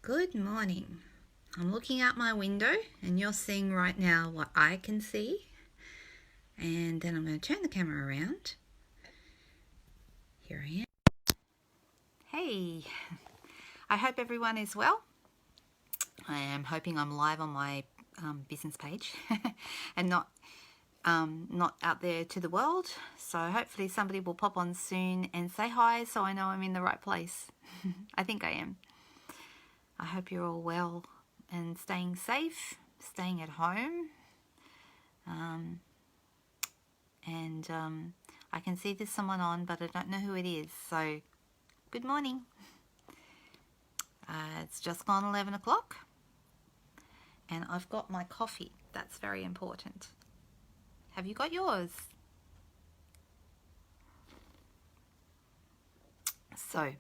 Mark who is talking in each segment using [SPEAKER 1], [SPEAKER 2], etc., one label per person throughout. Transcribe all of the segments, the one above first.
[SPEAKER 1] Good morning. I'm looking out my window and you're seeing right now what I can see. And then I'm going to turn the camera around. Here I am. Hey, I hope everyone is well. I am hoping I'm live on my business page and not out there to the world. So hopefully somebody will pop on soon and say hi so I know I'm in the right place. I think I am. I hope you're all well and staying safe, staying at home. I can see there's someone on, but I don't know who it is. So, good morning. It's just gone 11 o'clock. And I've got my coffee. That's very important. Have you got yours? So,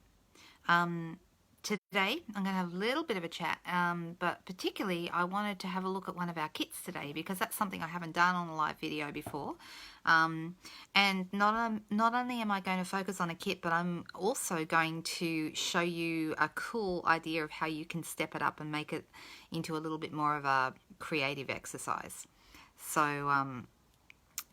[SPEAKER 1] today I'm going to have a little bit of a chat, but particularly I wanted to have a look at one of our kits today because that's something I haven't done on a live video before. And not only am I going to focus on a kit, but I'm also going to show you a cool idea of how you can step it up and make it into a little bit more of a creative exercise. So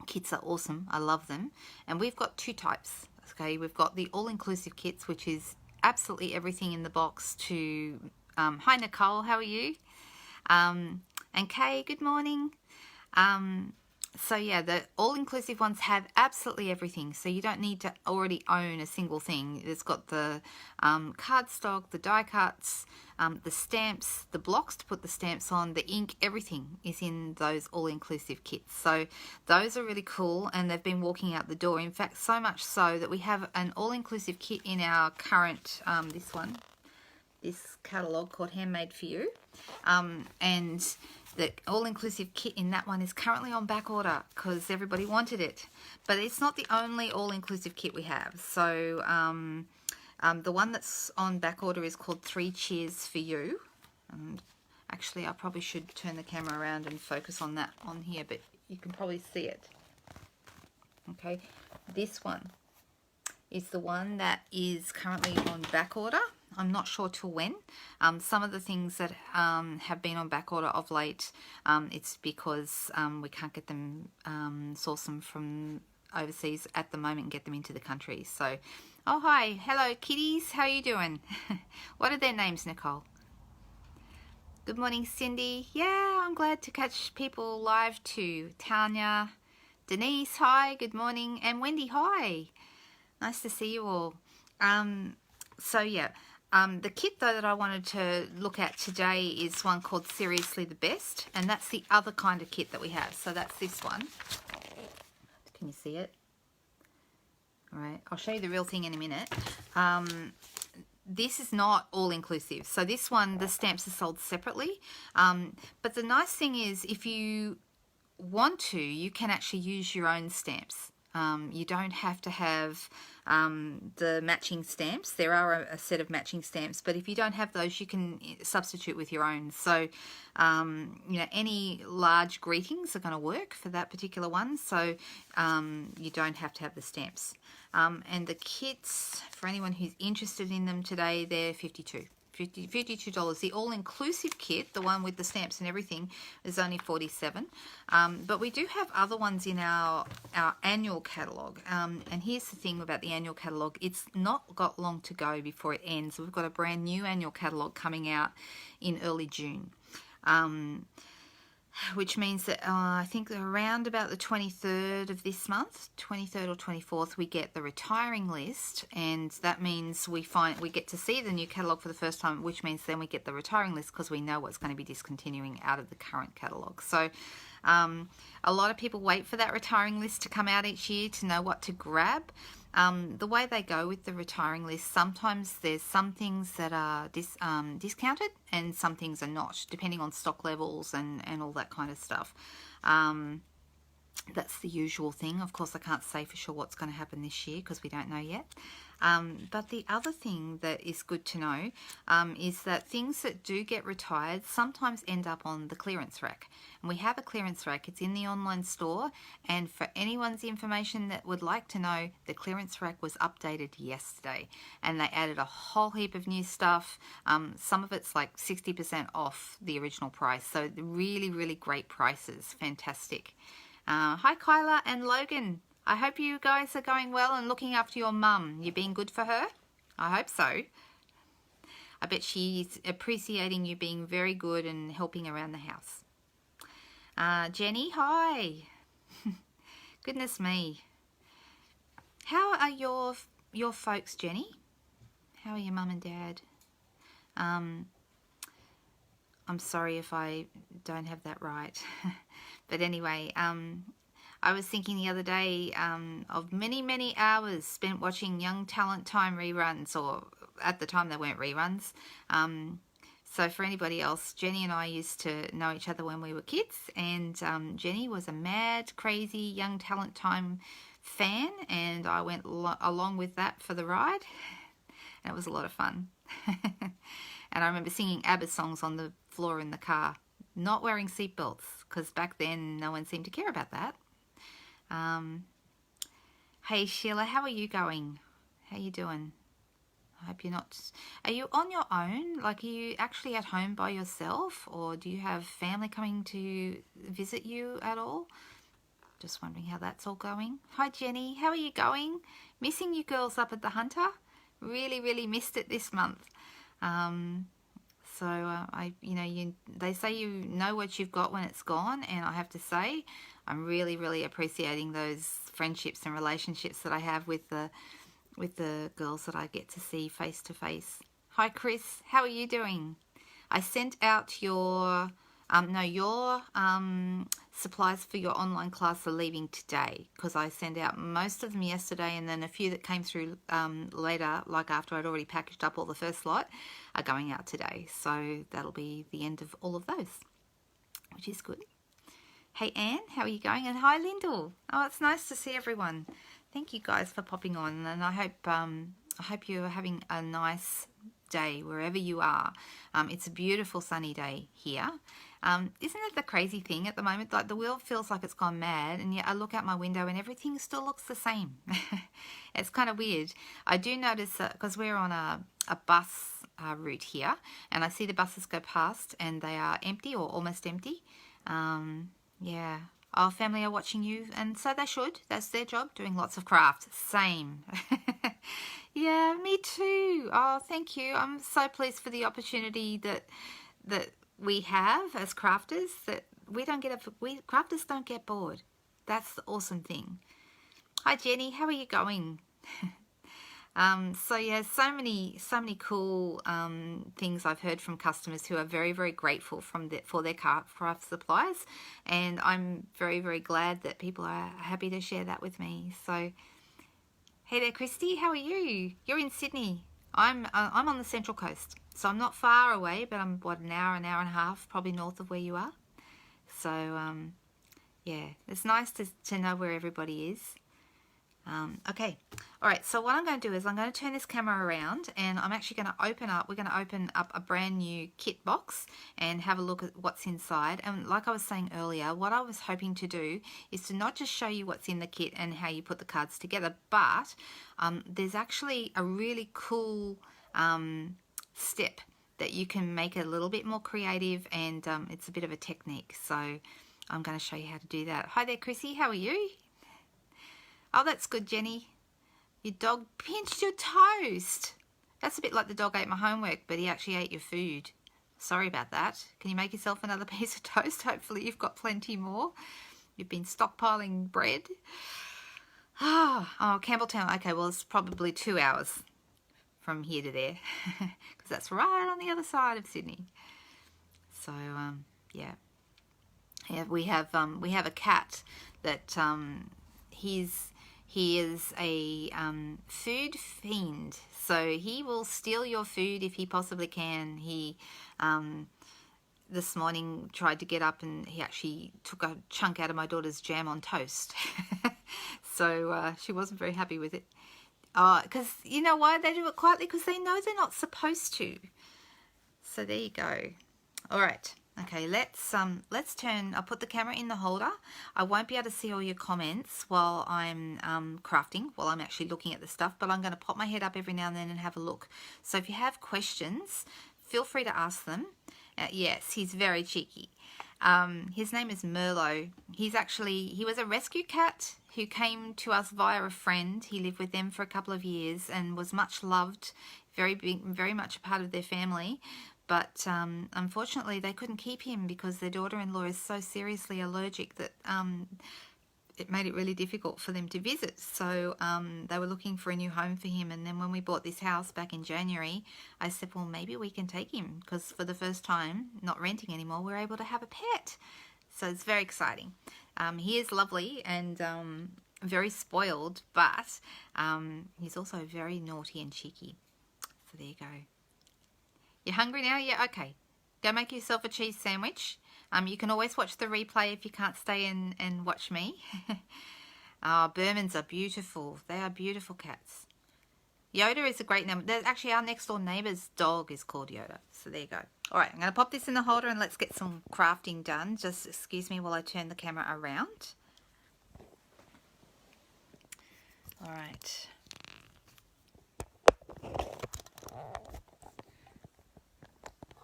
[SPEAKER 1] kits are awesome. I love them. And we've got two types. Okay, we've got the all-inclusive kits, which is absolutely everything in the box to hi Nicole, how are you? And Kay, good morning. So yeah, the all-inclusive ones have absolutely everything, so you don't need to already own a single thing. It's got the cardstock, the die cuts, the stamps, the blocks to put the stamps on, the ink, everything is in those all-inclusive kits. So those are really cool, and they've been walking out the door. In fact, so much so that we have an all-inclusive kit in our current, this catalogue called Handmade for You, and the all-inclusive kit in that one is currently on back order because everybody wanted it. But it's not the only all-inclusive kit we have. So the one that's on back order is called 3 Cheers for You. And actually, I probably should turn the camera around and focus on that on here, but you can probably see it. Okay, this one is the one that is currently on back order. I'm not sure till when. Some of the things that have been on back order of late, it's because we can't get them, source them from overseas at the moment and get them into the country. So, oh hi, hello kitties, how are you doing? What are their names, Nicole? Good morning, Cindy. Yeah, I'm glad to catch people live too. Tanya, Denise, hi, good morning, and Wendy, hi. Nice to see you all. So yeah, the kit though that I wanted to look at today is one called Seriously the Best, and that's the other kind of kit that we have. So that's this one. Can you see it? All right, I'll show you the real thing in a minute. This is not all inclusive. So this one, the stamps are sold separately. But the nice thing is if you want to, you can actually use your own stamps. You don't have to have the matching stamps. There are a set of matching stamps, but if you don't have those, you can substitute with your own. So, you know, any large greetings are going to work for that particular one. So you don't have to have the stamps. And the kits, for anyone who's interested in them today, they're $52. The all-inclusive kit, the one with the stamps and everything, is only $47. But we do have other ones in our annual catalogue. And here's the thing about the annual catalogue. It's not got long to go before it ends. We've got a brand new annual catalogue coming out in early June. Which means that I think around about the 23rd of this month, 23rd or 24th, we get the retiring list, and that means we get to see the new catalogue for the first time, which means then we get the retiring list because we know what's going to be discontinuing out of the current catalogue. So a lot of people wait for that retiring list to come out each year to know what to grab. The way they go with the retiring list, sometimes there's some things that are discounted and some things are not, depending on stock levels and all that kind of stuff. That's the usual thing. Of course, I can't say for sure what's going to happen this year because we don't know yet. But the other thing that is good to know is that things that do get retired sometimes end up on the clearance rack. And we have a clearance rack. It's in the online store. And for anyone's information that would like to know, the clearance rack was updated yesterday. And they added a whole heap of new stuff. Some of it's like 60% off the original price. So really, really great prices. Fantastic. Hi, Kyla and Logan. I hope you guys are going well and looking after your mum. You being good for her? I hope so. I bet she's appreciating you being very good and helping around the house. Jenny, hi. Goodness me. How are your folks, Jenny? How are your mum and dad? I'm sorry if I don't have that right. But anyway, I was thinking the other day of many, many hours spent watching Young Talent Time reruns, or at the time they weren't reruns. So for anybody else, Jenny and I used to know each other when we were kids, and Jenny was a mad, crazy Young Talent Time fan, and I went along with that for the ride, and it was a lot of fun. And I remember singing ABBA songs on the floor in the car, not wearing seatbelts, because back then no one seemed to care about that. Hey Sheila, how are you going? How you doing? I hope you're not... Are you on your own? Like, are you actually at home by yourself? Or do you have family coming to visit you at all? Just wondering how that's all going. Hi Jenny, how are you going? Missing you girls up at the Hunter. Really, really missed it this month. They say you know what you've got when it's gone, and I have to say, I'm really, really appreciating those friendships and relationships that I have with the girls that I get to see face to face. Hi Chris, how are you doing? I sent out your supplies for your online class are leaving today, because I sent out most of them yesterday, and then a few that came through later, like after I'd already packaged up all the first lot, are going out today. So that'll be the end of all of those, which is good. Hey Anne, how are you going? And hi Lyndall. Oh, it's nice to see everyone. Thank you guys for popping on, and I hope you're having a nice day wherever you are. It's a beautiful sunny day here. Isn't it the crazy thing at the moment? Like, the world feels like it's gone mad, and yet I look out my window and everything still looks the same. It's kind of weird. I do notice that because we're on a bus route here, and I see the buses go past and they are empty or almost empty. Yeah. Our family are watching you, and so they should. That's their job, doing lots of craft. Same. Yeah, me too. Oh, thank you. I'm so pleased for the opportunity that we have as crafters, that crafters don't get bored. That's the awesome thing. Hi Jenny, how are you going? So yeah, so many cool things I've heard from customers who are very, very grateful for their craft supplies, and I'm very, very glad that people are happy to share that with me. So hey there Christy, how are you? You're in Sydney. I'm on the Central Coast, so I'm not far away, but I'm an hour and a half probably north of where you are. So yeah, it's nice to know where everybody is. Okay, all right, so what I'm going to do is I'm going to turn this camera around, and I'm actually going to open up a brand new kit box and have a look at what's inside. And like I was saying earlier, what I was hoping to do is to not just show you what's in the kit and how you put the cards together, but there's actually a really cool step that you can make it a little bit more creative, and it's a bit of a technique. So I'm going to show you how to do that. Hi there Chrissy, how are you? Oh, that's good, Jenny. Your dog pinched your toast. That's a bit like the dog ate my homework, but he actually ate your food. Sorry about that. Can you make yourself another piece of toast? Hopefully you've got plenty more. You've been stockpiling bread. Oh, Campbelltown. Okay, well, it's probably 2 hours from here to there, because that's right on the other side of Sydney. So, yeah. Yeah, we have a cat that he is a food fiend, so he will steal your food if he possibly can. He this morning tried to get up, and he actually took a chunk out of my daughter's jam on toast. So she wasn't very happy with it. Oh, because you know why they do it quietly? Because they know they're not supposed to. So there you go. All right. Okay, let's turn. I'll put the camera in the holder. I won't be able to see all your comments while I'm crafting, while I'm actually looking at the stuff, but I'm going to pop my head up every now and then and have a look. So if you have questions, feel free to ask them. Yes, he's very cheeky. His name is Merlot. He was a rescue cat who came to us via a friend. He lived with them for a couple of years and was much loved, very much a part of their family. But unfortunately, they couldn't keep him because their daughter-in-law is so seriously allergic that it made it really difficult for them to visit. So they were looking for a new home for him. And then when we bought this house back in January, I said, well, maybe we can take him because for the first time, not renting anymore, we're able to have a pet. So it's very exciting. He is lovely and very spoiled, but he's also very naughty and cheeky. So there you go. You're hungry now? Yeah, okay. Go make yourself a cheese sandwich. You can always watch the replay if you can't stay and watch me. Oh, Burmans are beautiful. They are beautiful cats. Yoda is a great name. There's actually our next door neighbour's dog is called Yoda. So there you go. All right, I'm going to pop this in the holder and let's get some crafting done. Just excuse me while I turn the camera around. All right.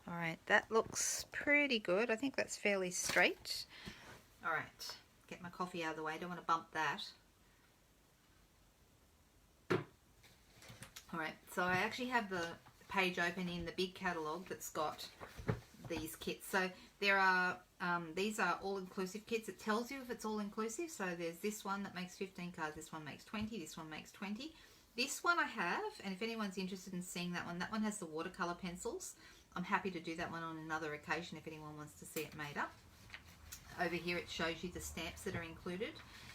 [SPEAKER 1] All right, that looks pretty good. I think that's fairly straight. All right, get my coffee out of the way. I don't want to bump that. All right, so I actually have the page open in the big catalogue that's got these kits. So there are, these are all-inclusive kits. It tells you if it's all-inclusive. So there's this one that makes 15 cards, this one makes 20, this one makes 20. This one I have, and if anyone's interested in seeing that one has the watercolour pencils. I'm happy to do that one on another occasion if anyone wants to see it made up. Over here it shows you the stamps that are included.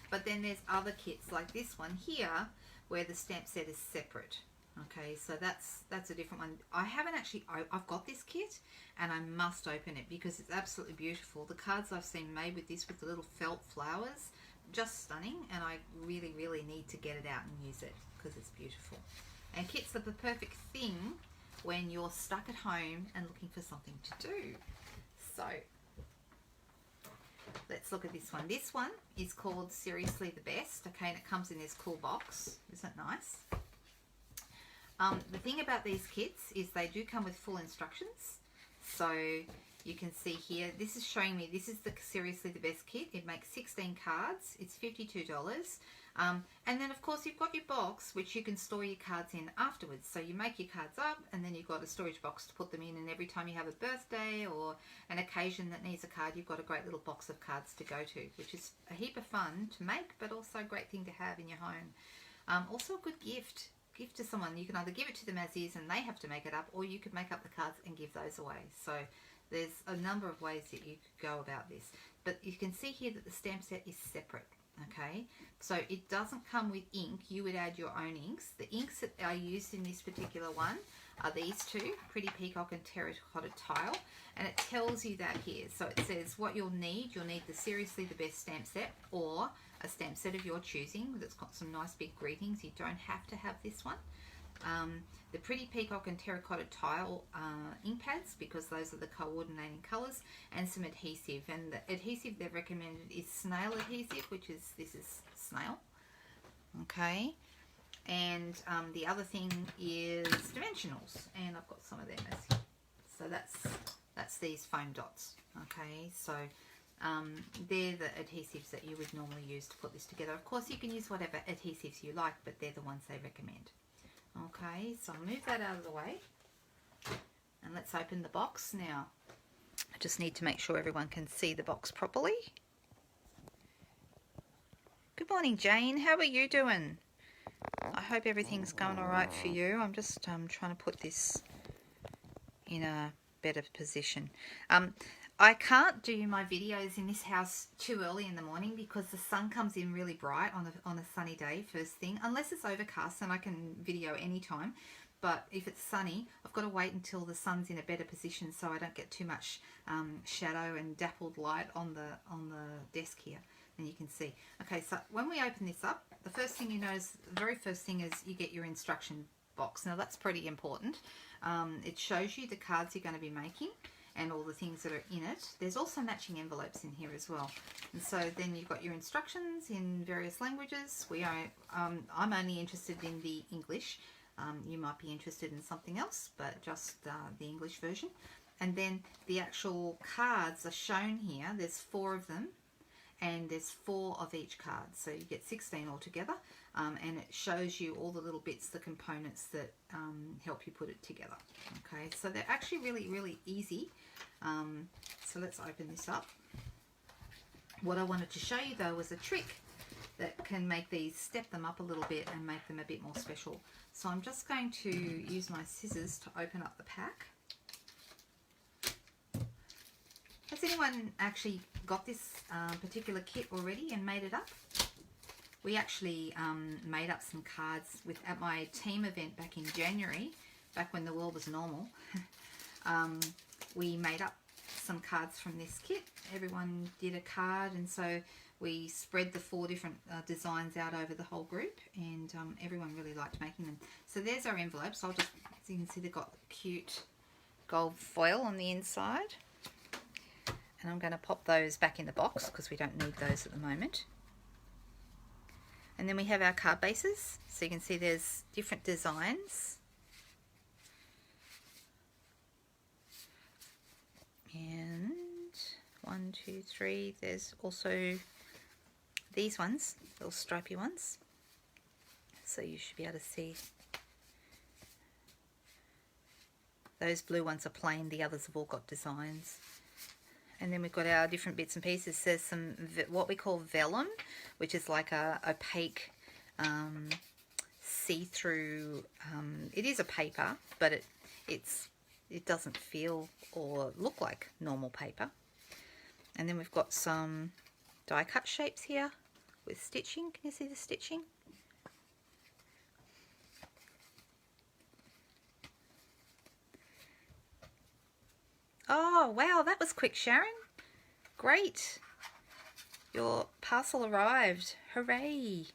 [SPEAKER 1] But then there's other kits like this one here where the stamp set is separate. Okay, so that's a different one. I haven't actually, I've got this kit and I must open it because it's absolutely beautiful. The cards I've seen made with this with the little felt flowers, just stunning, and I really, really need to get it out and use it because it's beautiful. And kits are the perfect thing when you're stuck at home and looking for something to do. So let's look at this one. This one is called Seriously the Best. Okay, and it comes in this cool box. Isn't that nice? The thing about these kits is they do come with full instructions. So you can see here, this is showing me, this is the Seriously the Best kit. It makes 16 cards. It's $52. And then of course you've got your box which you can store your cards in afterwards. So you make your cards up and then you've got a storage box to put them in, and every time you have a birthday or an occasion that needs a card, you've got a great little box of cards to go to, which is a heap of fun to make, but also a great thing to have in your home. Also a good gift to someone. You can either give it to them as is and they have to make it up, or you could make up the cards and give those away. So there's a number of ways that you could go about this. But you can see here that the stamp set is separate. Okay, so it doesn't come with ink. You would add your own inks. The inks that are used in this particular one are these two, Pretty Peacock and Terracotta Tile, and it tells you that here. So it says what you'll need. You'll need the Seriously the Best stamp set, or a stamp set of your choosing that's got some nice big greetings. You don't have to have this one. The Pretty Peacock and Terracotta Tile ink pads, because those are the coordinating colours, and some adhesive. And the adhesive they've recommended is snail adhesive, which is, this is snail. Okay. And the other thing is dimensionals, and I've got some of them as here. So that's these foam dots. Okay, so they're the adhesives that you would normally use to put this together. Of course, you can use whatever adhesives you like, but they're the ones they recommend. Okay, so I'll move that out of the way and let's open the box now. I just need to make sure everyone can see the box properly. Good morning, Jane. How are you doing? I hope everything's going all right for you. I'm just trying to put this in a better position. I can't do my videos in this house too early in the morning because the sun comes in really bright on a sunny day first thing, unless it's overcast, and I can video anytime. But if it's sunny, I've got to wait until the sun's in a better position so I don't get too much shadow and dappled light on the desk here. And you can see. Okay, so when we open this up, the first thing you notice, the very first thing is you get your instruction box. Now that's pretty important. It shows you the cards you're going to be making and all the things that are in it. There's also matching envelopes in here as well. And so then you've got your instructions in various languages. I'm only interested in the English. You might be interested in something else, but just the English version. And then the actual cards are shown here. There's 4 of them, and there's 4 of each card. So you get 16 altogether, and it shows you all the little bits, the components that help you put it together. Okay, so they're actually really, really easy. So let's open this up. What I wanted to show you though was a trick that can make these, step them up a little bit and make them a bit more special. So I'm just going to use my scissors to open up the pack. Has anyone actually got this particular kit already and made it up? We actually made up some cards at my team event back in January, back when the world was normal. We made up some cards from this kit. Everyone did a card, and so we spread the 4 different designs out over the whole group, and everyone really liked making them. So there's our envelopes. I'll just, so you can see they've got cute gold foil on the inside. And I'm going to pop those back in the box because we don't need those at the moment. And then we have our card bases. So you can see there's different designs. And 1, 2, 3. There's also these ones, little stripy ones. So you should be able to see. Those blue ones are plain. The others have all got designs. And then we've got our different bits and pieces. There's some what we call vellum, which is like a opaque see-through. It is a paper, but it doesn't feel or look like normal paper. And then we've got some die cut shapes here with stitching. Can you see the stitching? Oh, wow, that was quick, Sharon. Great. Your parcel arrived. Hooray.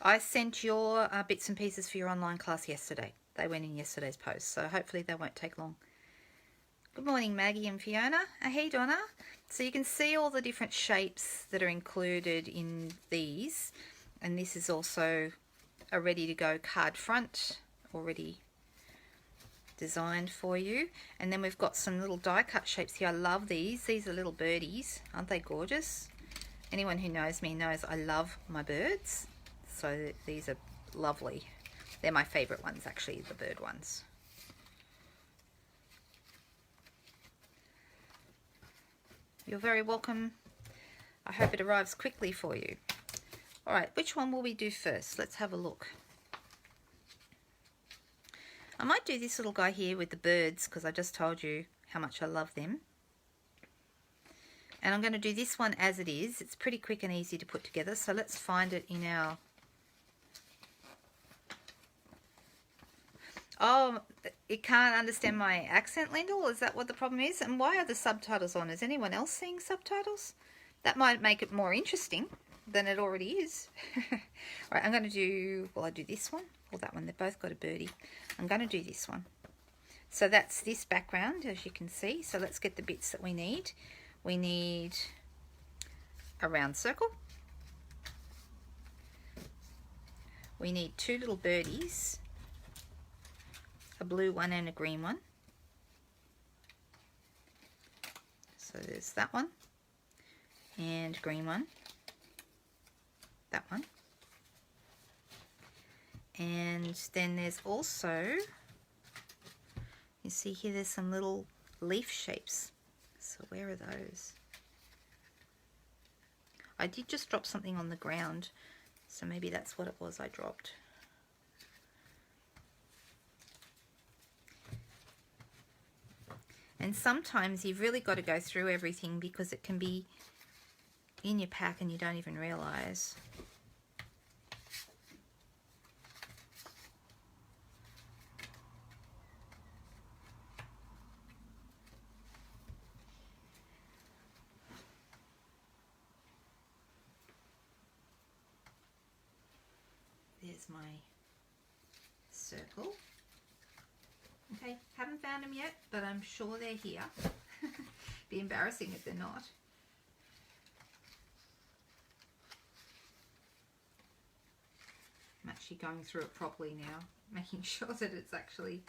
[SPEAKER 1] I sent your bits and pieces for your online class yesterday. They went in yesterday's post, so hopefully they won't take long. Good morning, Maggie and Fiona. Hey, Donna. So you can see all the different shapes that are included in these. And this is also a ready-to-go card front, already designed for you. And then we've got some little die cut shapes here. I love these. These are little birdies. Aren't they gorgeous? Anyone who knows me knows I love my birds. So these are lovely. They're my favorite ones, actually, the bird ones. You're very welcome. I hope it arrives quickly for you. All right, which one will we do first? Let's have a look. I might do this little guy here with the birds because I just told you how much I love them. And I'm going to do this one as it is. It's pretty quick and easy to put together. So let's find it in our... Oh, it can't understand my accent, Lyndall? Is that what the problem is? And why are the subtitles on? Is anyone else seeing subtitles? That might make it more interesting than it already is. All right, I'm going to do... Will I do this one or that one? They've both got a birdie. I'm going to do this one. So that's this background, as you can see. So let's get the bits that we need. We need a round circle. We need 2 little birdies, a blue one and a green one. So there's that one, and green one, that one. And then there's also, you see here, there's some little leaf shapes. So where are those? I did just drop something on the ground, so maybe that's what it was I dropped. And sometimes you've really got to go through everything because it can be in your pack and you don't even realize. my circle. Okay, haven't found them yet, but I'm sure they're here. Be embarrassing if they're not. I'm actually going through it properly now, making sure that it's actually,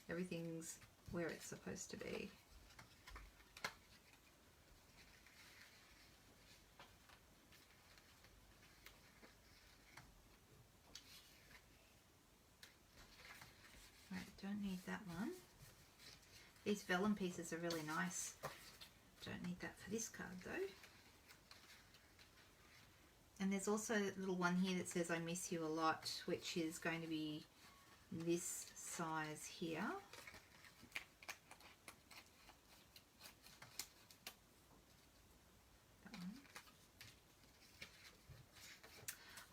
[SPEAKER 1] everything's where it's supposed to be. Right, don't need that one. These vellum pieces are really nice. Don't need that for this card though. And there's also a little one here that says I miss you a lot, which is going to be this size here. That one.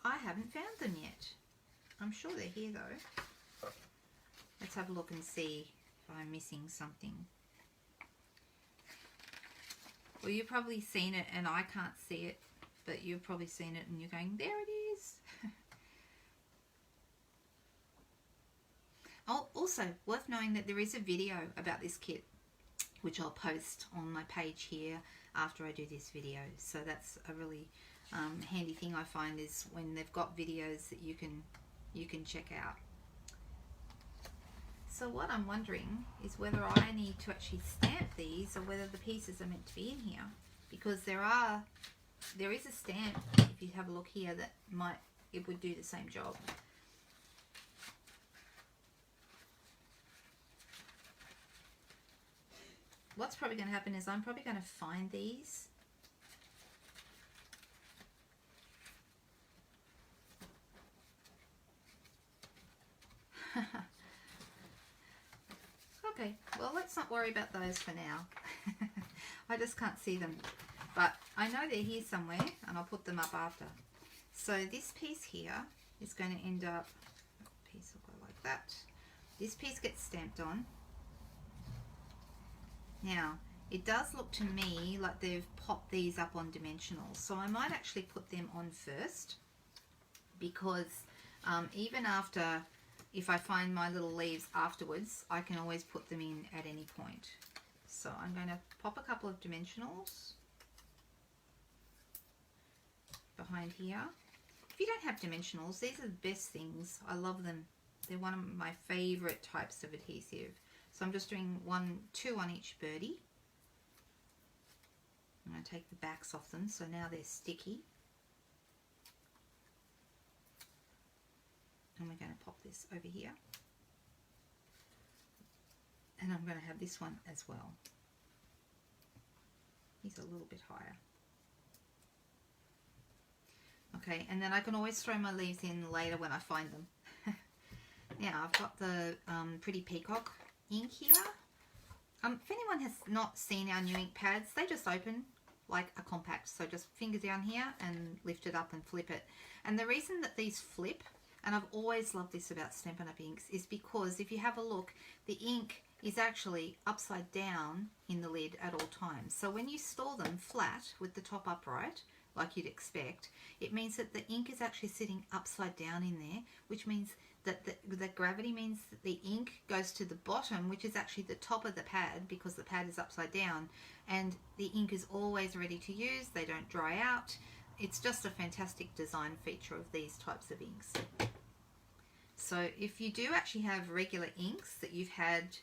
[SPEAKER 1] I haven't found them yet. I'm sure they're here though. Let's have a look and see if I'm missing something. Well, you've probably seen it and I can't see it, but you've probably seen it and you're going, there it is. Oh, also, worth knowing that there is a video about this kit, which I'll post on my page here after I do this video. So that's a really handy thing I find, is when they've got videos that you can check out. So what I'm wondering is whether I need to actually stamp these or whether the pieces are meant to be in here, because there is a stamp, if you have a look here, that it would do the same job. What's probably going to happen is I'm probably going to find these. Okay, well, let's not worry about those for now. I just can't see them. But I know they're here somewhere, and I'll put them up after. So this piece here is going to end up, piece will go like that. This piece gets stamped on. Now, it does look to me like they've popped these up on dimensionals. So I might actually put them on first, because even after, if I find my little leaves afterwards, I can always put them in at any point. So I'm going to pop a couple of dimensionals behind here. If you don't have dimensionals, these are the best things. I love them. They're one of my favorite types of adhesive. So I'm just doing two on each birdie. I'm going to take the backs off them, so now they're sticky. And we're going to pop this over here. And I'm going to have this one as well. He's a little bit higher. Okay, and then I can always throw my leaves in later when I find them. Now I've got the Pretty Peacock ink here. If anyone has not seen our new ink pads, they just open like a compact. So just finger down here and lift it up and flip it. And the reason that these flip, and I've always loved this about Stampin' Up! Inks, is because if you have a look, the ink is actually upside down in the lid at all times. So when you store them flat with the top upright, like you'd expect, it means that the ink is actually sitting upside down in there, which means that the gravity means that the ink goes to the bottom, which is actually the top of the pad, because the pad is upside down, and the ink is always ready to use. They don't dry out. It's just a fantastic design feature of these types of inks. So if you do actually have regular inks that you've had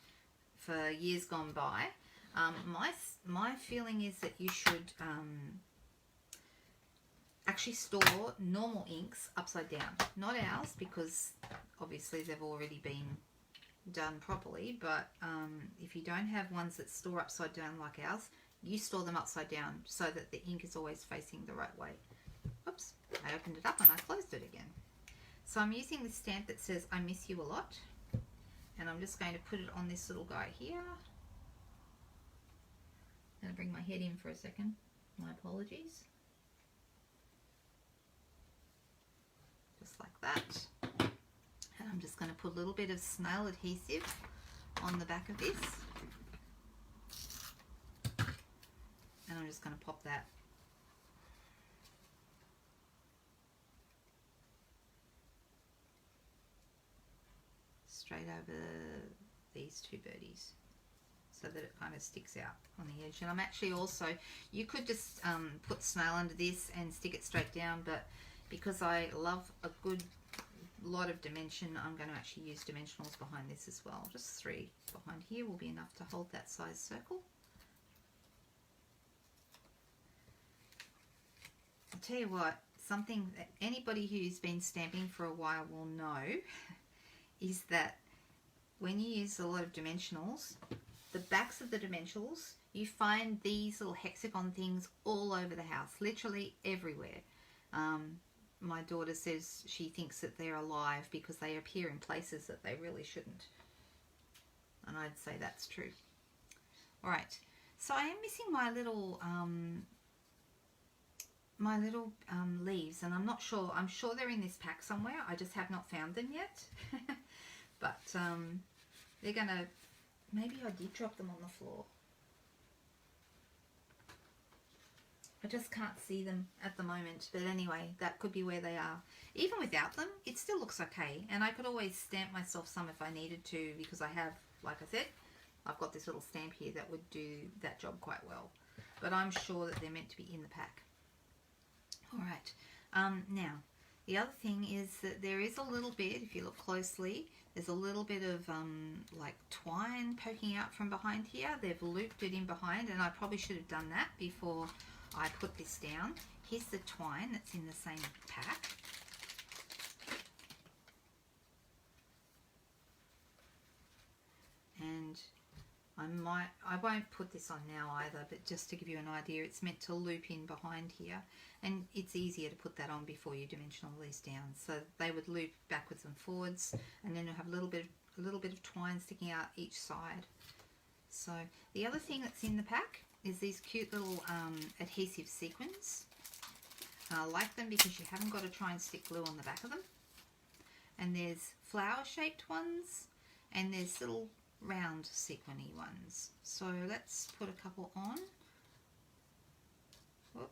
[SPEAKER 1] for years gone by, my feeling is that you should actually store normal inks upside down. Not ours, because obviously they've already been done properly, but if you don't have ones that store upside down like ours, you store them upside down so that the ink is always facing the right way. Oops, I opened it up and I closed it again. So I'm using this stamp that says I miss you a lot, and I'm just going to put it on this little guy here. I'm going to bring my head in for a second. My apologies. Just like that. And I'm just going to put a little bit of snail adhesive on the back of this. And I'm just going to pop that. straight over these two birdies so that it kind of sticks out on the edge. And I'm actually also, you could just put snail under this and stick it straight down, but because I love a good lot of dimension, I'm going to actually use dimensionals behind this as well. Just 3 behind here will be enough to hold that size circle. I'll tell you what, something that anybody who's been stamping for a while will know is that when you use a lot of dimensionals, the backs of the dimensionals, you find these little hexagon things all over the house, literally everywhere. My daughter says she thinks that they're alive because they appear in places that they really shouldn't. And I'd say that's true. All right, so I am missing my little leaves, and I'm not sure. I'm sure they're in this pack somewhere. I just have not found them yet. But they're gonna, maybe I did drop them on the floor. I just can't see them at the moment, but anyway, that could be where they are. Even without them, it still looks okay, and I could always stamp myself some if I needed to, because I have, like I said, I've got this little stamp here that would do that job quite well. But I'm sure that they're meant to be in the pack. Alright, now, the other thing is that there is a little bit, if you look closely, there's a little bit of like twine poking out from behind here. They've looped it in behind, and I probably should have done that before I put this down. Here's the twine that's in the same pack. And I won't put this on now either, but just to give you an idea, it's meant to loop in behind here, and it's easier to put that on before you dimensional these down. So they would loop backwards and forwards, and then you'll have a little bit of twine sticking out each side. So the other thing that's in the pack is these cute little adhesive sequins. I like them because you haven't got to try and stick glue on the back of them. And there's flower shaped ones, and there's little round sequiny ones. So let's put a couple on. Whoop.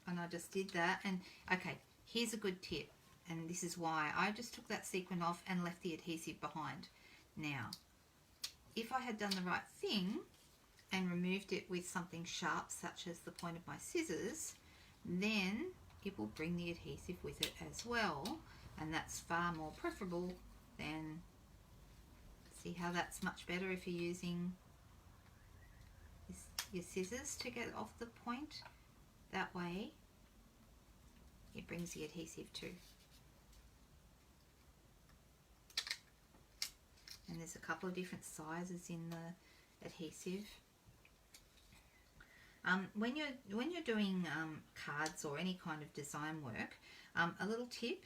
[SPEAKER 1] And I just did that. And okay, here's a good tip, and this is why I just took that sequin off and left the adhesive behind. Now, if I had done the right thing and removed it with something sharp such as the point of my scissors, then it will bring the adhesive with it as well, and that's far more preferable than, see how that's much better if you're using your scissors to get off the point. That way it brings the adhesive too. And there's a couple of different sizes in the adhesive. When you're doing cards or any kind of design work, a little tip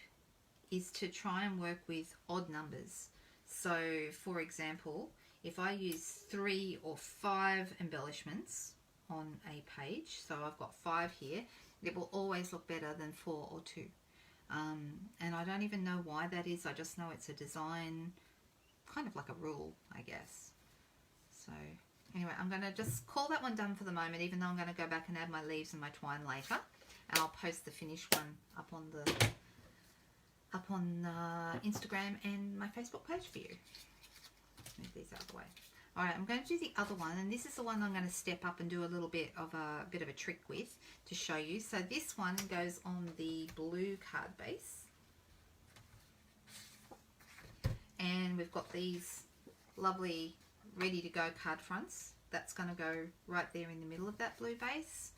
[SPEAKER 1] is to try and work with odd numbers. So, for example, if I use 3 or 5 embellishments on a page, so I've got 5 here, it will always look better than 4 or 2. And I don't even know why that is. I just know it's a design, kind of like a rule, I guess. So anyway, I'm going to just call that one done for the moment, even though I'm going to go back and add my leaves and my twine later, and I'll post the finished one up on Instagram and my Facebook page for you. Move these out of the way. All right, I'm going to do the other one, and this is the one I'm going to step up and do a little bit of a trick with to show you. So this one goes on the blue card base, and we've got these lovely ready to go card fronts. That's going to go right there in the middle of that blue base.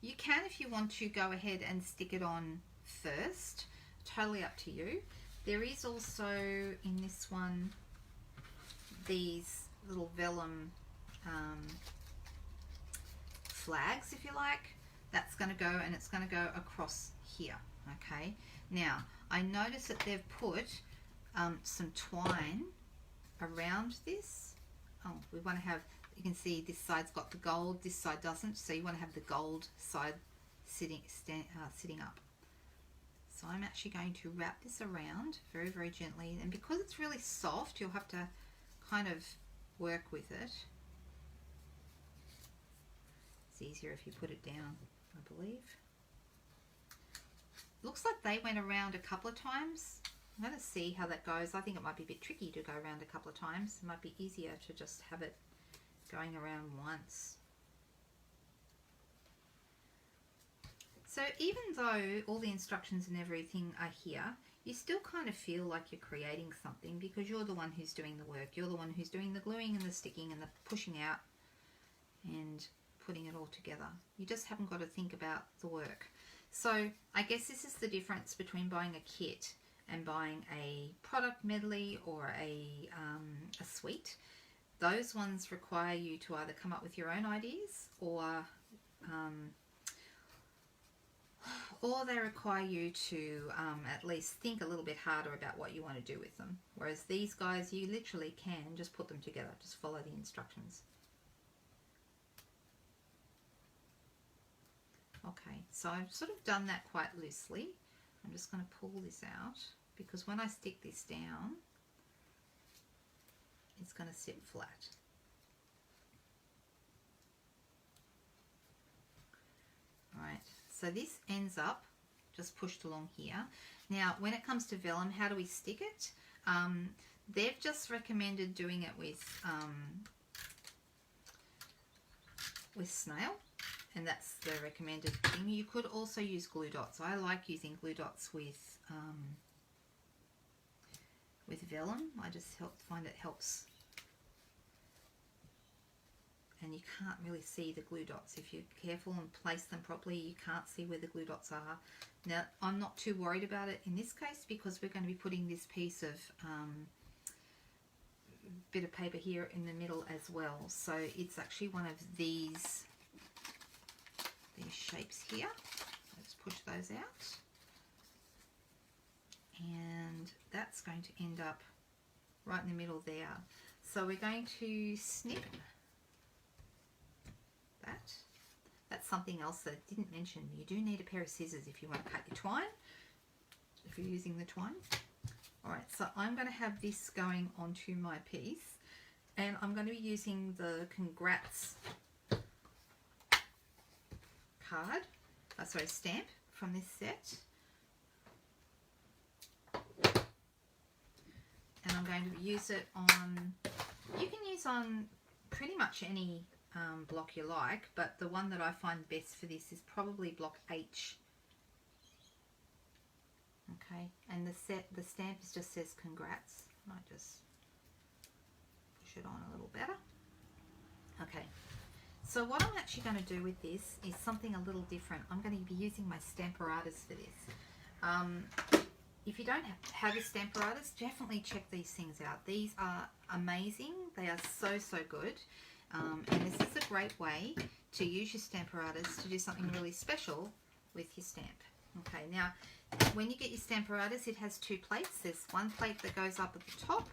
[SPEAKER 1] You can, if you want to, go ahead and stick it on first. Totally up to you. There is also in this one these little vellum flags, if you like. That's going to go, and it's going to go across here. Okay. Now I notice that they've put some twine around this. Oh, we want to have, you can see this side's got the gold, this side doesn't, so you want to have the gold side sitting up. So I'm actually going to wrap this around very, very gently, and because it's really soft, you'll have to kind of work with it. It's easier if you put it down, I believe. Looks like they went around a couple of times I'm going to see how that goes. I think it might be a bit tricky to go around a couple of times. It might be easier to just have it going around once. So even though all the instructions and everything are here, you still kind of feel like you're creating something because you're the one who's doing the work. You're the one who's doing the gluing and the sticking and the pushing out and putting it all together. You just haven't got to think about the work. So I guess this is the difference between buying a kit and buying a product medley or a suite. Those ones require you to either come up with your own ideas or they require you to at least think a little bit harder about what you want to do with them. Whereas these guys, you literally can just put them together, just follow the instructions. Okay, so I've sort of done that quite loosely. I'm just going to pull this out because when I stick this down, it's going to sit flat. Alright, so this ends up just pushed along here. Now, when it comes to vellum, how do we stick it? They've just recommended doing it with snail, and that's the recommended thing. You could also use glue dots. I like using glue dots with vellum. I just find it helps. And you can't really see the glue dots. If you're careful and place them properly, you can't see where the glue dots are. Now, I'm not too worried about it in this case because we're going to be putting this piece of bit of paper here in the middle as well. So it's actually one of these shapes here. Let's push those out. And that's going to end up right in the middle there. So we're going to snip that. That's something else that I didn't mention. You do need a pair of scissors if you want to cut your twine, if you're using the twine. Alright, so I'm going to have this going onto my piece, and I'm going to be using the Congrats card, stamp from this set. And I'm going to use it on, you can use on pretty much any block you like, but the one that I find best for this is probably block H. Okay, and the stamp just says Congrats. I might just push it on a little better. Okay, so what I'm actually going to do with this is something a little different. I'm going to be using my Stamparatus for this. If you don't have a Stamparatus, definitely check these things out. These are amazing. They are so, so good. And this is a great way to use your Stamparatus to do something really special with your stamp. Okay, now when you get your Stamparatus, it has two plates. There's one plate that goes up at the top,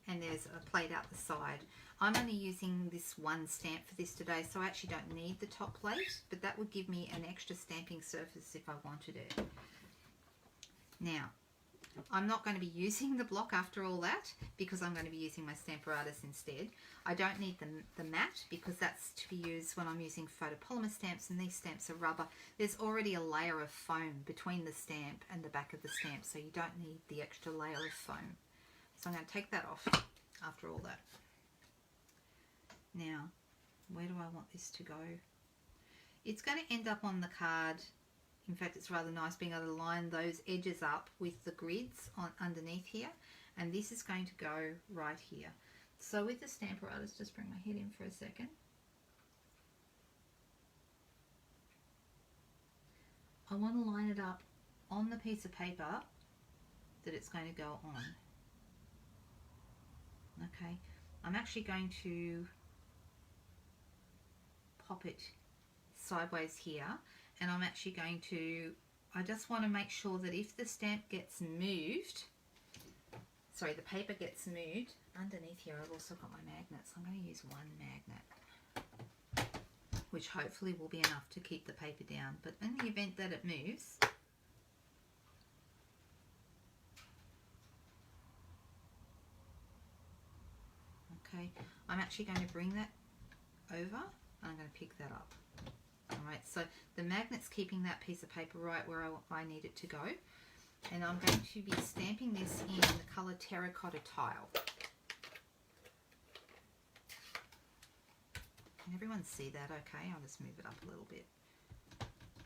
[SPEAKER 1] and there's a plate out the side. I'm only using this one stamp for this today, so I actually don't need the top plate, but that would give me an extra stamping surface if I wanted it. Now, I'm not going to be using the block after all that because I'm going to be using my Stamparatus instead. I don't need the matte because that's to be used when I'm using photopolymer stamps, and these stamps are rubber. There's already a layer of foam between the stamp and the back of the stamp, so you don't need the extra layer of foam. So I'm going to take that off after all that. Now, where do I want this to go? It's going to end up on the card. In fact, it's rather nice being able to line those edges up with the grids on underneath here, and this is going to go right here. So with the Stamparatus, just bring my head in for a second. I want to line it up on the piece of paper that it's going to go on. Okay, I'm actually going to pop it sideways here, and I'm actually going to, I just want to make sure that if the stamp gets moved, sorry, the paper gets moved, underneath here I've also got my magnets. I'm going to use one magnet, which hopefully will be enough to keep the paper down, but in the event that it moves, okay, I'm actually going to bring that over, and I'm going to pick that up. Alright, so the magnet's keeping that piece of paper right where I need it to go. And I'm going to be stamping this in the colour Terracotta Tile. Can everyone see that okay? I'll just move it up a little bit.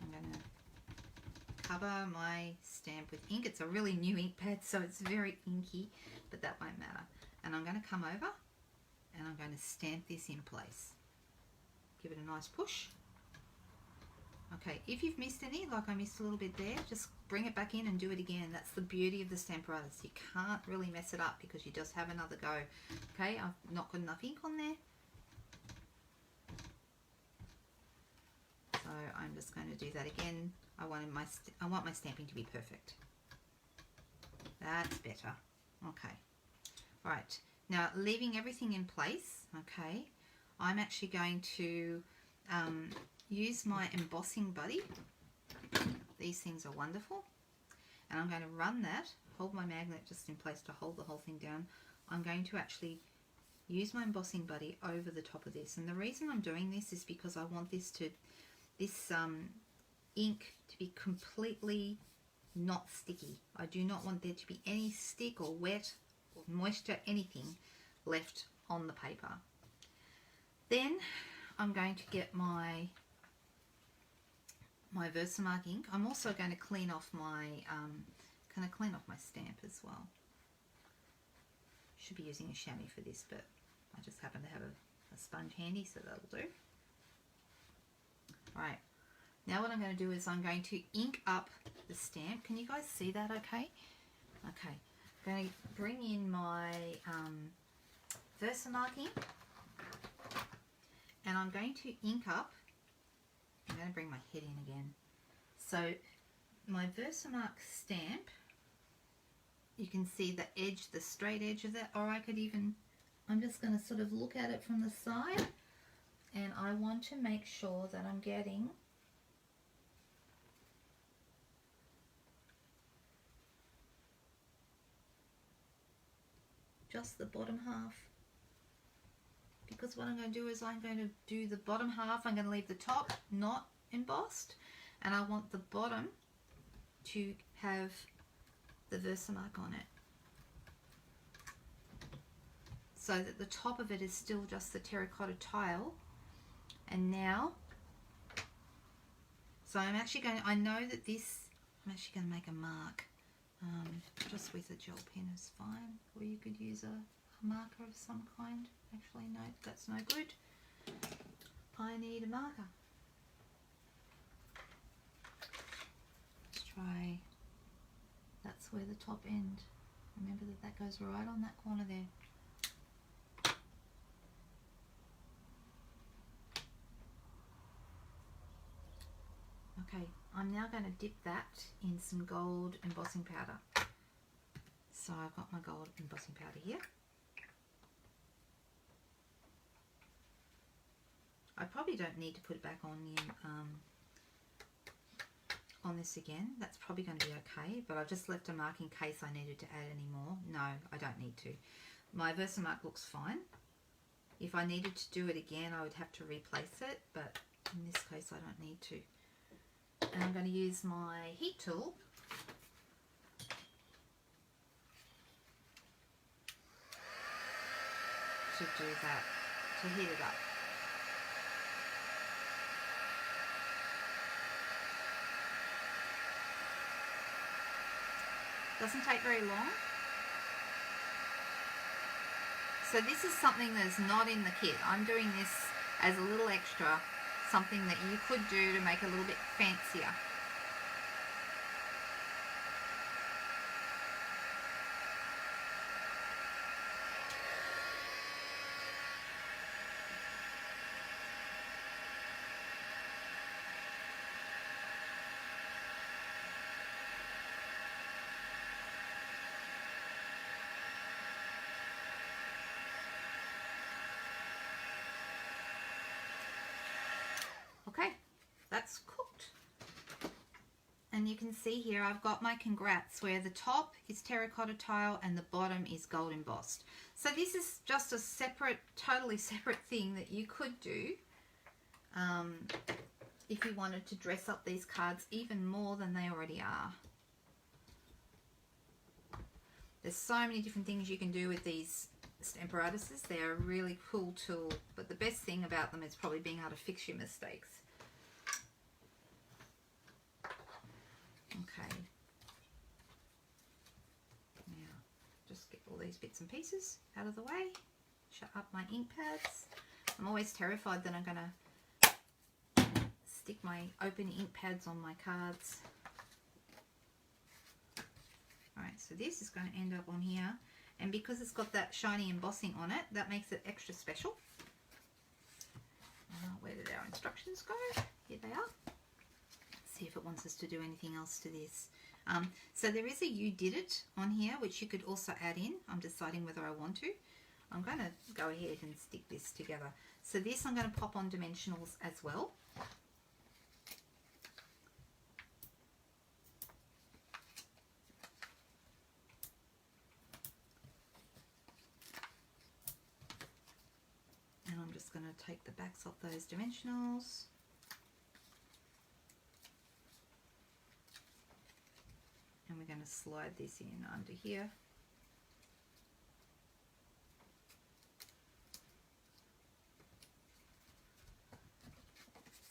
[SPEAKER 1] I'm going to cover my stamp with ink. It's a really new ink pad, so it's very inky, but that won't matter. And I'm going to come over and I'm going to stamp this in place. Give it a nice push. Okay, if you've missed any, like I missed a little bit there, just bring it back in and do it again. That's the beauty of the Stamparatus. You can't really mess it up because you just have another go. Okay, I've not got enough ink on there. So I'm just going to do that again. I want my stamping to be perfect. That's better. Okay. All right. Now, leaving everything in place, okay, I'm actually going to use my embossing buddy. These things are wonderful. And I'm going to run that, hold my magnet just in place to hold the whole thing down. I'm going to actually use my embossing buddy over the top of this. And the reason I'm doing this is because I want this ink to be completely not sticky. I do not want there to be any stick or wet or moisture, anything left on the paper. Then I'm going to get my Versamark ink. I'm also going to clean off my stamp as well. Should be using a chamois for this, but I just happen to have a sponge handy, so that'll do. Alright, now what I'm going to do is I'm going to ink up the stamp. Can you guys see that okay? Okay, I'm going to bring in my Versamark ink, and I'm going to ink up. I'm going to bring my head in again. So my Versamark stamp, you can see the edge, the straight edge of that, or I could even, I'm just going to sort of look at it from the side, and I want to make sure that I'm getting just the bottom half. Because what I'm going to do is I'm going to do the bottom half, I'm going to leave the top not embossed, and I want the bottom to have the Versamark on it, so that the top of it is still just the terracotta tile. And now, so I'm actually going to, I know that this, I'm actually going to make a mark, just with a gel pen is fine, or you could use a marker of some kind. Actually no, that's no good. I need a marker. Let's try, that's where the top end, remember that goes right on that corner there. Okay, I'm now going to dip that in some gold embossing powder. So I've got my gold embossing powder here. I probably don't need to put it back on this again. That's probably going to be okay, but I've just left a mark in case I needed to add any more. No, I don't need to. My Versamark looks fine. If I needed to do it again, I would have to replace it, but in this case I don't need to. And I'm going to use my heat tool to do that, to heat it up. Doesn't take very long. So this is something that's not in the kit. I'm doing this as a little extra, something that you could do to make it a little bit fancier. Okay, that's cooked. And you can see here I've got my congrats where the top is terracotta tile and the bottom is gold embossed. So this is just a separate, totally separate thing that you could do if you wanted to dress up these cards even more than they already are. There's so many different things you can do with these Stamparatuses. They're a really cool tool, but the best thing about them is probably being able to fix your mistakes. Okay. Now, just get all these bits and pieces out of the way. Shut up my ink pads. I'm always terrified that I'm going to stick my open ink pads on my cards. Alright, so this is going to end up on here, and because it's got that shiny embossing on it, that makes it extra special. Where did our instructions go? Here they are. Let's see if it wants us to do anything else to this. So there is a You Did It on here, which you could also add in. I'm deciding whether I want to. I'm going to go ahead and stick this together. So this I'm going to pop on dimensionals as well. And I'm just going to take the backs off those dimensionals. And we're going to slide this in under here.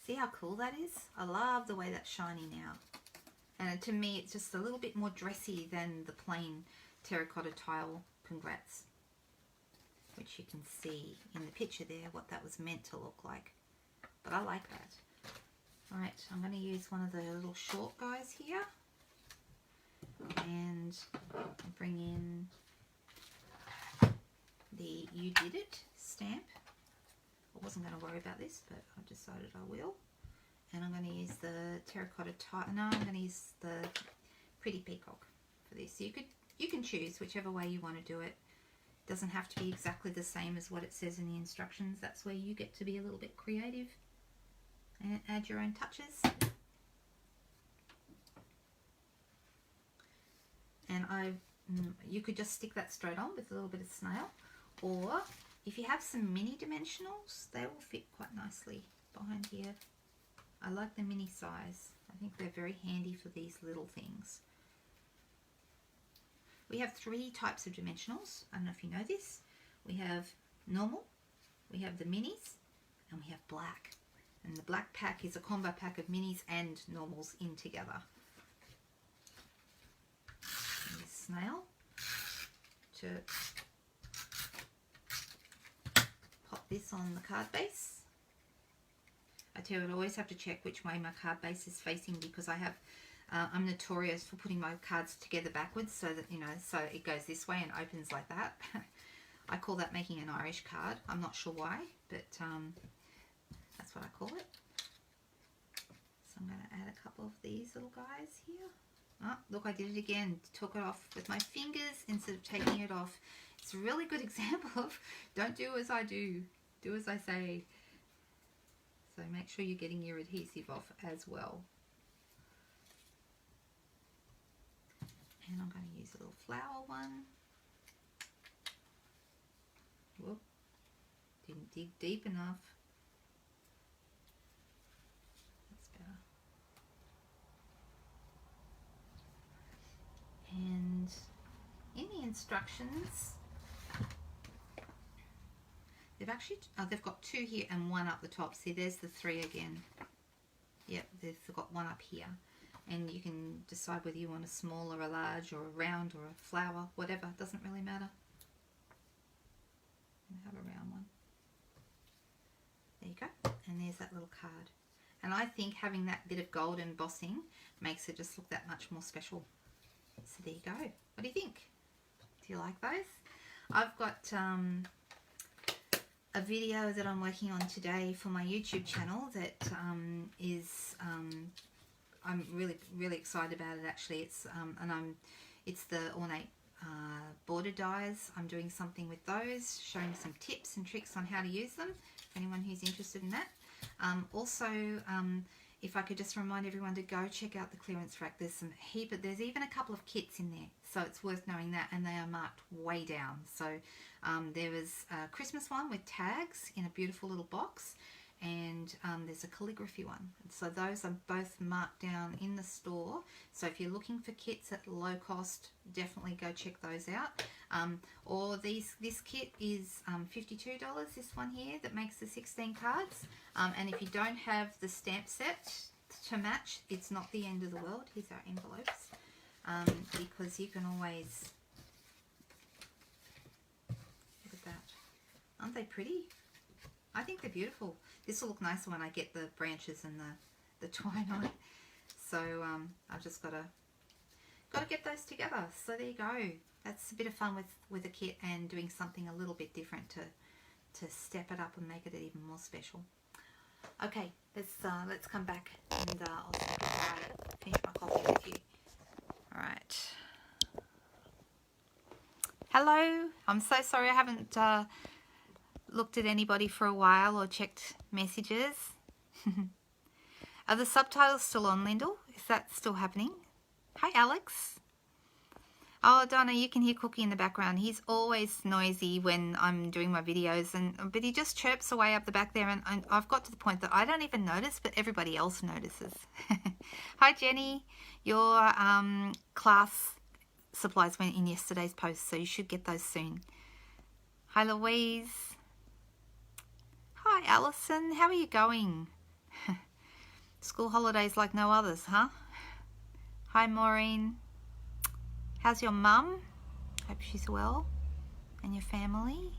[SPEAKER 1] See how cool that is? I love the way that's shiny now. And to me, it's just a little bit more dressy than the plain terracotta tile Congrats, which you can see in the picture there what that was meant to look like. But I like that. Alright, I'm going to use one of the little short guys here. And bring in the You Did It stamp. I wasn't going to worry about this, but I've decided I will. And I'm going to use the terracotta tile. No, I'm going to use the Pretty Peacock for this. So you can choose whichever way you want to do it. It doesn't have to be exactly the same as what it says in the instructions. That's where you get to be a little bit creative and add your own touches. And you could just stick that straight on with a little bit of snail, or if you have some mini dimensionals, they will fit quite nicely behind here. I like the mini size. I think they're very handy for these little things. We have 3 types of dimensionals. I don't know if you know this. We have normal, we have the minis, and we have black. And the black pack is a combo pack of minis and normals in together. Snail to pop this on the card base. I tell you, I always have to check which way my card base is facing, because I have I'm notorious for putting my cards together backwards, so that, you know, so it goes this way and opens like that. I call that making an Irish card. I'm not sure why, but that's what I call it. So I'm going to add a couple of these little guys here. Oh, look, I did it again. Took it off with my fingers instead of taking it off. It's a really good example of don't do as I do, do as I say. So make sure you're getting your adhesive off as well. And I'm going to use a little flower one. Whoop, didn't dig deep enough. That's better. And in the instructions, they've actually, they've got 2 here and 1 up the top. See, there's the 3 again. Yep, they've got 1 up here. And you can decide whether you want a small or a large or a round or a flower, whatever. It doesn't really matter. I have a round one. There you go. And there's that little card. And I think having that bit of gold embossing makes it just look that much more special. So there you go. What do you think? Do you like those? I've got a video that I'm working on today for my YouTube channel that I'm really excited about it actually. It's the ornate border dies. I'm doing something with those, showing some tips and tricks on how to use them, for anyone who's interested in that. Also, if I could just remind everyone to go check out the clearance rack. There's even a couple of kits in there, so it's worth knowing that, and they are marked way down. So there was a Christmas one with tags in a beautiful little box, and there's a calligraphy one. So those are both marked down in the store. So if you're looking for kits at low cost, definitely go check those out. Or this kit is $52, this one here that makes the 16 cards. And if you don't have the stamp set to match, it's not the end of the world. Here's our envelopes, because you can always, look at that. Aren't they pretty? I think they're beautiful. This will look nicer when I get the branches and the twine on it. So I've just got to get those together. So there you go. That's a bit of fun with a kit and doing something a little bit different to step it up and make it even more special. Okay, let's come back and I'll finish my coffee with you. All right. Hello. I'm so sorry I haven't looked at anybody for a while or checked messages. Are the subtitles still on, Lyndall? Is that still happening? Hi, Alex. Oh, Donna, you can hear Cookie in the background. He's always noisy when I'm doing my videos, but he just chirps away up the back there, and I've got to the point that I don't even notice, but everybody else notices. Hi, Jenny. Your class supplies went in yesterday's post, so you should get those soon. Hi, Louise. Hi, Alison. How are you going? School holidays like no others, huh? Hi, Maureen. How's your mum? Hope she's well. And your family?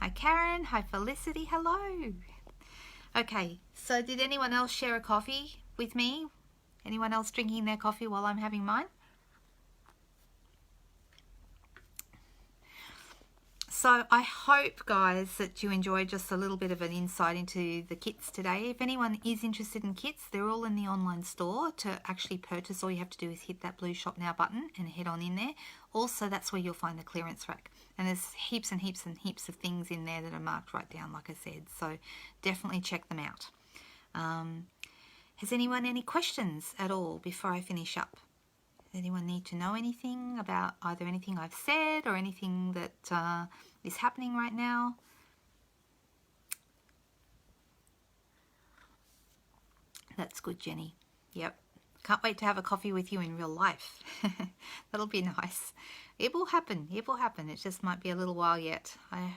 [SPEAKER 1] Hi, Karen. Hi, Felicity. Hello. Okay, so did anyone else share a coffee with me? Anyone else drinking their coffee while I'm having mine? So I hope, guys, that you enjoyed just a little bit of an insight into the kits today. If anyone is interested in kits, they're all in the online store to actually purchase. All you have to do is hit that blue Shop Now button and head on in there. Also, that's where you'll find the clearance rack. And there's heaps and heaps and heaps of things in there that are marked right down, like I said. So definitely check them out. Has anyone any questions at all before I finish up? Does anyone need to know anything about either anything I've said or anything that is happening right now? That's good, Jenny. Yep. Can't wait to have a coffee with you in real life. That'll be nice. It will happen. It will happen. It just might be a little while yet. I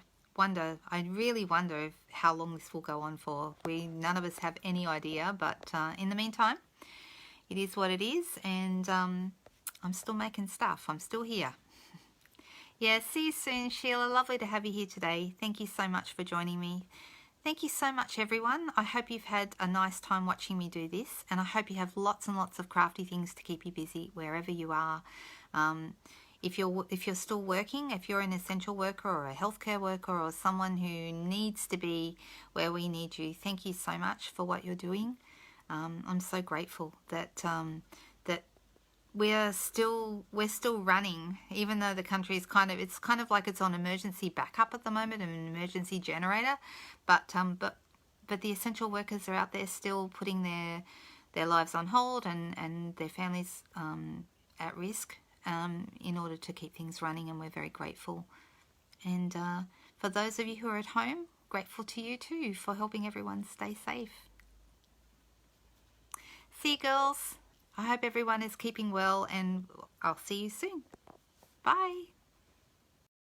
[SPEAKER 1] really wonder how long this will go on for. None of us have any idea, but in the meantime, it is what it is, and I'm still making stuff. I'm still here. Yeah, see you soon, Sheila. Lovely to have you here today. Thank you so much for joining me. Thank you so much, everyone. I hope you've had a nice time watching me do this, and I hope you have lots and lots of crafty things to keep you busy wherever you are. If you're still working, if you're an essential worker or a healthcare worker or someone who needs to be where we need you, thank you so much for what you're doing. I'm so grateful that that we're still running, even though the country is kind of like it's on emergency backup at the moment, an emergency generator. But the essential workers are out there still putting their lives on hold and their families at risk in order to keep things running, and we're very grateful. And for those of you who are at home, grateful to you too for helping everyone stay safe. See you, girls. I hope everyone is keeping well, and I'll see you soon. Bye.